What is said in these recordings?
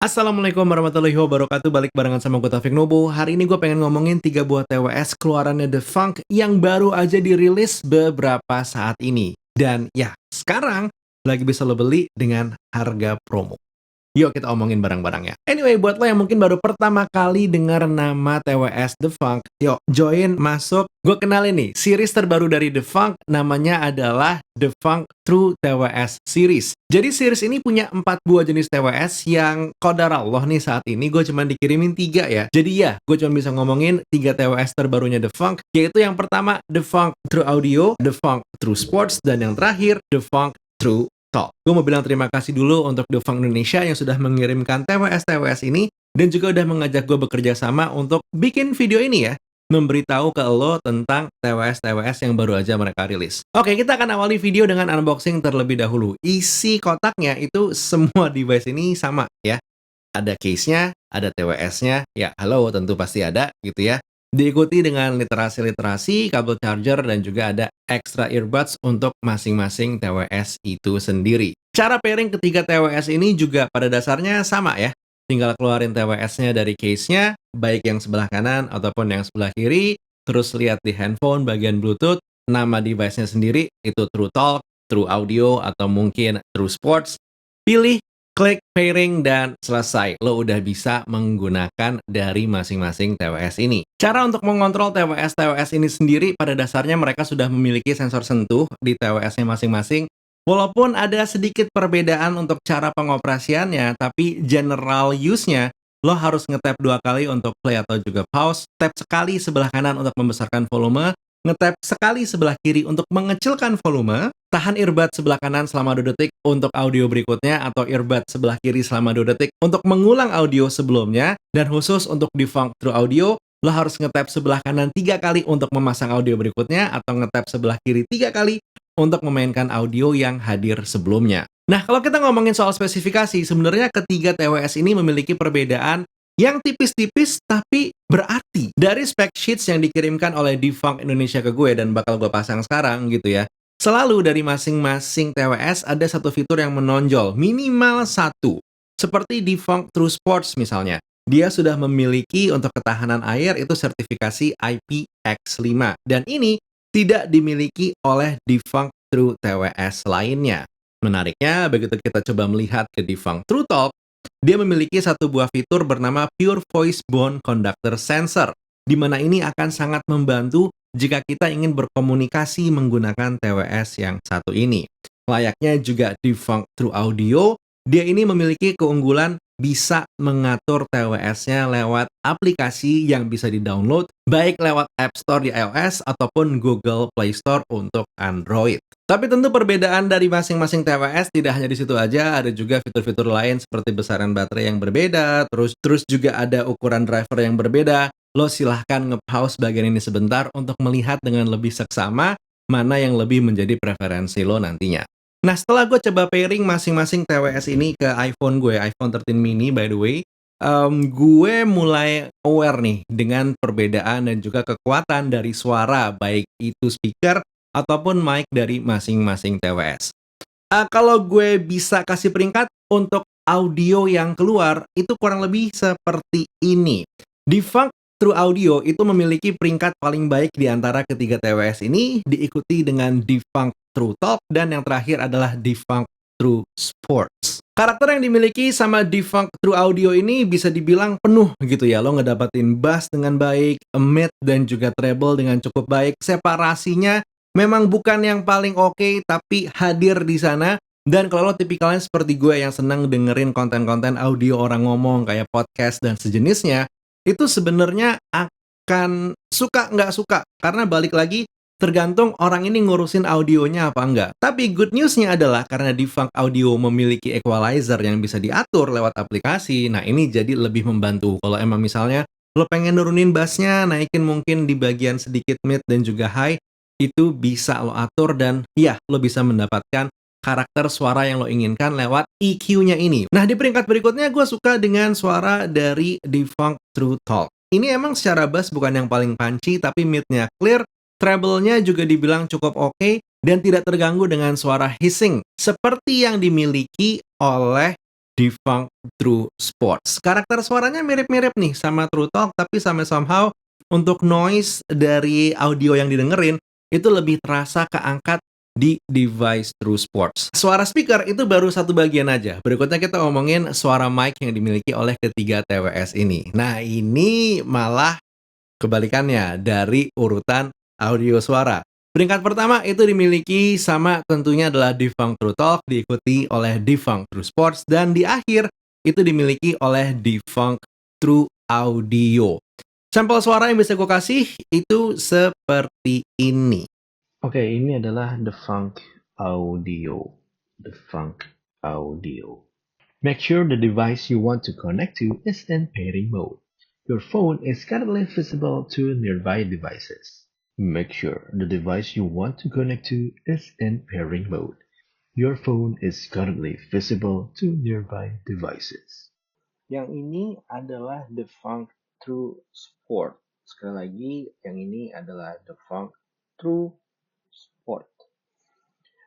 Assalamualaikum warahmatullahi wabarakatuh, balik barengan sama gue Taufik Nubu. Hari ini gue pengen ngomongin 3 buah TWS keluarannya The Funk yang baru aja dirilis beberapa saat ini. Dan ya, sekarang lagi bisa lo beli dengan harga promo. Yuk kita omongin barang-barangnya. Anyway, buat lo yang mungkin baru pertama kali dengar nama TWS The Funk, yuk join masuk. Gue kenalin nih, series terbaru dari The Funk namanya adalah The Funk True TWS Series. Jadi series ini punya 4 buah jenis TWS yang qadar Allah nih saat ini gue cuma dikirimin 3 ya. Jadi ya, gue cuma bisa ngomongin 3 TWS terbarunya The Funk, yaitu yang pertama The Funk True Audio, The Funk True Sports, dan yang terakhir The Funk True Talk. Gue mau bilang terima kasih dulu untuk The Funk Indonesia yang sudah mengirimkan TWS-TWS ini dan juga udah mengajak gue bekerja sama untuk bikin video ini ya, memberitahu ke lo tentang TWS-TWS yang baru aja mereka rilis. Oke, kita akan awali video dengan unboxing terlebih dahulu. Isi kotaknya itu semua device ini sama ya. Ada case-nya, ada TWS-nya, ya halo tentu pasti ada gitu ya. Diikuti dengan literasi-literasi, kabel charger, dan juga ada extra earbuds untuk masing-masing TWS itu sendiri. Cara pairing ketiga TWS ini juga pada dasarnya sama ya. Tinggal keluarin TWS-nya dari case-nya, baik yang sebelah kanan ataupun yang sebelah kiri, terus lihat di handphone bagian Bluetooth, nama device-nya sendiri, itu True Talk, True Audio, atau mungkin True Sports. Pilih, klik pairing, dan selesai. Lo udah bisa menggunakan dari masing-masing TWS ini. Cara untuk mengontrol TWS-TWS ini sendiri, pada dasarnya mereka sudah memiliki sensor sentuh di TWS-nya masing-masing. Walaupun ada sedikit perbedaan untuk cara pengoperasiannya, tapi general use-nya, lo harus nge-tap 2 kali untuk play atau juga pause, tap sekali sebelah kanan untuk membesarkan volume, nge-tap sekali sebelah kiri untuk mengecilkan volume, tahan earbud sebelah kanan selama 2 detik untuk audio berikutnya, atau earbud sebelah kiri selama 2 detik untuk mengulang audio sebelumnya, dan khusus untuk di Funk True Audio, lo harus nge-tap sebelah kanan 3 kali untuk memasang audio berikutnya, atau nge-tap sebelah kiri 3 kali untuk memainkan audio yang hadir sebelumnya. Nah, kalau kita ngomongin soal spesifikasi, sebenarnya ketiga TWS ini memiliki perbedaan yang tipis-tipis tapi berarti. Dari spec sheets yang dikirimkan oleh Defunk Indonesia ke gue dan bakal gue pasang sekarang gitu ya, selalu dari masing-masing TWS ada satu fitur yang menonjol, minimal satu. Seperti Defunk True Sports misalnya. Dia sudah memiliki untuk ketahanan air itu sertifikasi IPX5. Dan ini tidak dimiliki oleh Defunk True TWS lainnya. Menariknya, begitu kita coba melihat ke Defunk True Talk, dia memiliki satu buah fitur bernama Pure Voice Bone Conductor Sensor, di mana ini akan sangat membantu jika kita ingin berkomunikasi menggunakan TWS yang satu ini. Layaknya juga Defunk True Audio, dia ini memiliki keunggulan bisa mengatur TWS-nya lewat aplikasi yang bisa di-download, baik lewat App Store di iOS ataupun Google Play Store untuk Android. Tapi tentu perbedaan dari masing-masing TWS tidak hanya di situ aja, ada juga fitur-fitur lain seperti besaran baterai yang berbeda, terus juga ada ukuran driver yang berbeda. Lo silahkan nge-pause bagian ini sebentar untuk melihat dengan lebih seksama mana yang lebih menjadi preferensi lo nantinya. Nah, setelah gue coba pairing masing-masing TWS ini ke iPhone gue, iPhone 13 mini by the way, gue mulai aware nih dengan perbedaan dan juga kekuatan dari suara, baik itu speaker ataupun mic dari masing-masing TWS. Kalau gue bisa kasih peringkat untuk audio yang keluar, itu kurang lebih seperti ini. Defunk True Audio itu memiliki peringkat paling baik di antara ketiga TWS ini, diikuti dengan Defunk True Talk, dan yang terakhir adalah Defunk True Sports. Karakter yang dimiliki sama Defunk True Audio ini bisa dibilang penuh gitu ya. Lo ngedapatin bass dengan baik, mid dan juga treble dengan cukup baik. Separasinya memang bukan yang paling oke, tapi hadir di sana. Dan kalau lo tipikalnya seperti gue yang senang dengerin konten-konten audio orang ngomong kayak podcast dan sejenisnya, itu sebenarnya akan suka nggak suka. Karena balik lagi, tergantung orang ini ngurusin audionya apa enggak. Tapi good news-nya adalah karena Defunk Audio memiliki equalizer yang bisa diatur lewat aplikasi, nah ini jadi lebih membantu. Kalau emang misalnya lo pengen nurunin bassnya, naikin mungkin di bagian sedikit mid dan juga high, itu bisa lo atur dan ya, lo bisa mendapatkan karakter suara yang lo inginkan lewat EQ-nya ini. Nah, di peringkat berikutnya gue suka dengan suara dari Defunk True Talk. Ini emang secara bass bukan yang paling punchy, tapi mid-nya clear, treble-nya juga dibilang cukup oke, dan tidak terganggu dengan suara hissing, seperti yang dimiliki oleh Defunct True Sports. Karakter suaranya mirip-mirip nih sama True Talk, tapi somehow untuk noise dari audio yang didengerin itu lebih terasa keangkat di device True Sports. Suara speaker itu baru satu bagian aja. Berikutnya kita ngomongin suara mic yang dimiliki oleh ketiga TWS ini. Nah, ini malah kebalikannya dari urutan audio suara. Peringkat pertama itu dimiliki sama tentunya adalah Defunct True Talk, diikuti oleh Defunct True Sports, dan di akhir itu dimiliki oleh Defunct True Audio. Sampel suara yang bisa gue kasih itu seperti ini. Oke, ini adalah Defunct Audio. Defunct Audio. Make sure the device you want to connect to is in pairing mode. Your phone is currently visible to nearby devices. Make sure the device you want to connect to is in pairing mode. Your phone is currently visible to nearby devices. Yang ini adalah Defunct True Sport. Sekali lagi, yang ini adalah Defunct True Sport.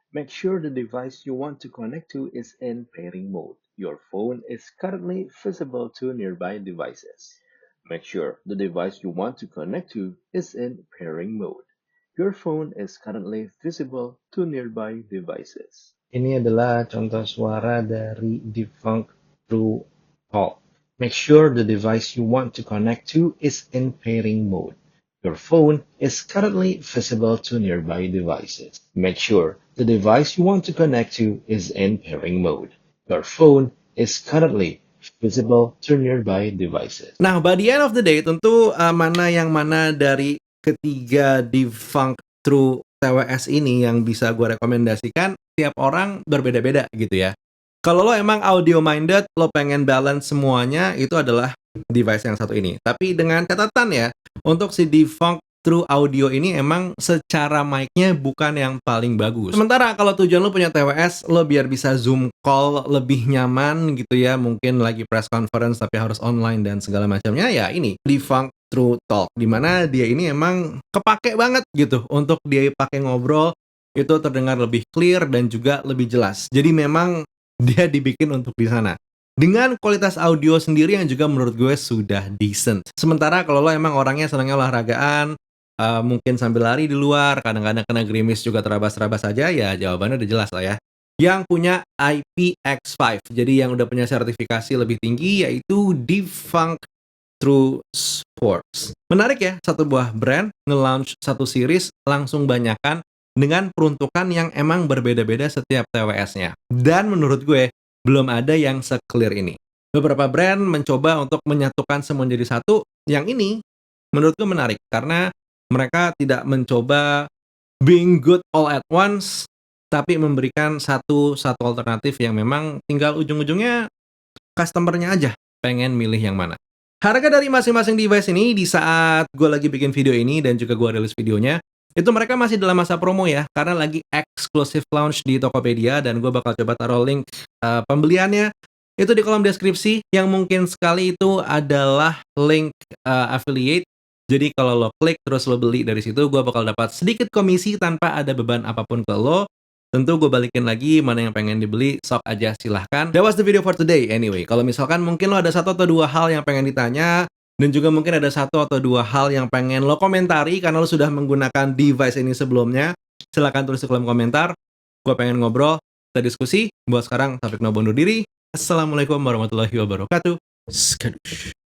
Make sure the device you want to connect to is in pairing mode. Your phone is currently visible to nearby devices. Make sure the device you want to connect to is in pairing mode. Your phone is currently visible to nearby devices. Ini adalah contoh suara dari Defunct True Talk. Make sure the device you want to connect to is in pairing mode. Your phone is currently visible to nearby devices. Make sure the device you want to connect to is in pairing mode. Your phone is currently visible to nearby devices. Nah, by the end of the day, tentu mana yang mana dari ketiga Defunct True TWS ini yang bisa gue rekomendasikan, tiap orang berbeda-beda gitu ya. Kalau lo emang audio minded, lo pengen balance semuanya, itu adalah device yang satu ini. Tapi dengan catatan ya, untuk si Defunct True Audio ini emang secara mic-nya bukan yang paling bagus. Sementara kalau tujuan lo punya TWS, lo biar bisa Zoom call lebih nyaman gitu ya, mungkin lagi press conference tapi harus online dan segala macamnya, ya ini Defunct True Talk, dimana dia ini emang kepake banget gitu untuk dia pakai ngobrol, itu terdengar lebih clear dan juga lebih jelas. Jadi memang dia dibikin untuk di sana. Dengan kualitas audio sendiri yang juga menurut gue sudah decent. Sementara kalau lo emang orangnya senangnya olahragaan, mungkin sambil lari di luar, kadang-kadang kena gerimis juga terabas-terabas aja, ya jawabannya udah jelas lah ya. Yang punya IPX5, jadi yang udah punya sertifikasi lebih tinggi, yaitu Defunct True Sports. Menarik ya, satu buah brand nge-launch satu series langsung banyakan dengan peruntukan yang emang berbeda-beda setiap TWS-nya. Dan menurut gue, belum ada yang se-clear ini. Beberapa brand mencoba untuk menyatukan semua jadi satu. Yang ini menurut gue menarik karena mereka tidak mencoba being good all at once, tapi memberikan satu alternatif yang memang tinggal ujung-ujungnya customer-nya aja pengen milih yang mana. Harga dari masing-masing device ini di saat gue lagi bikin video ini dan juga gue rilis videonya, itu mereka masih dalam masa promo ya, karena lagi exclusive launch di Tokopedia, dan gue bakal coba taruh link pembeliannya itu di kolom deskripsi, yang mungkin sekali itu adalah link affiliate. Jadi kalau lo klik terus lo beli dari situ, gue bakal dapat sedikit komisi tanpa ada beban apapun ke lo. Tentu gue balikin lagi, mana yang pengen dibeli, sok aja silahkan. That was the video for today anyway. Kalau misalkan mungkin lo ada satu atau dua hal yang pengen ditanya, dan juga mungkin ada satu atau dua hal yang pengen lo komentari karena lo sudah menggunakan device ini sebelumnya, silahkan tulis di kolom komentar. Gue pengen ngobrol, kita diskusi. Buat sekarang, Taufik Nobo undur diri. Assalamualaikum warahmatullahi wabarakatuh. Skadush.